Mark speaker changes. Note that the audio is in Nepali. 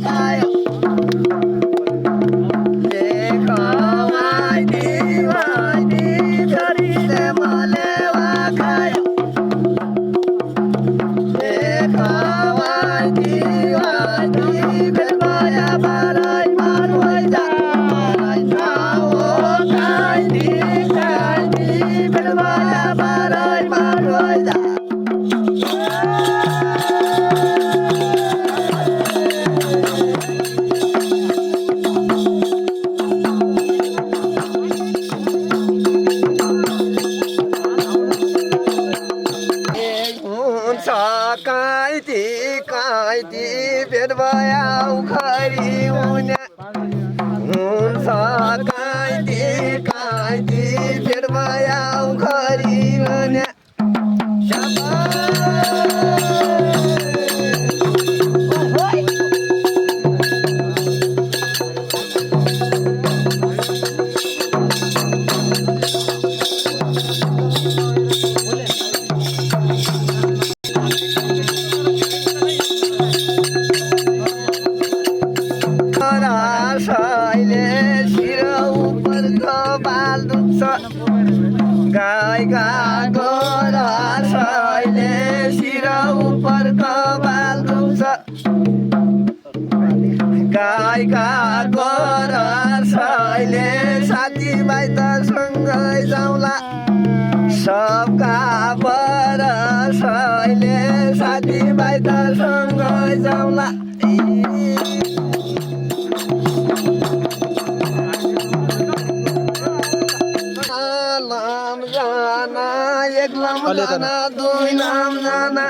Speaker 1: खायो कायती भेट भया उखरी हुने हुन्छ कायती भेट भया उखरी हुने गाई गाको रसैले शिर उपर कपाल दुख्छ गाई गाको रसैले साथीभाइ त सँगै जाउँला सबका परसैले साथीभाइ त सँगै जाउँला एक नाम जाना दुई नाम जाना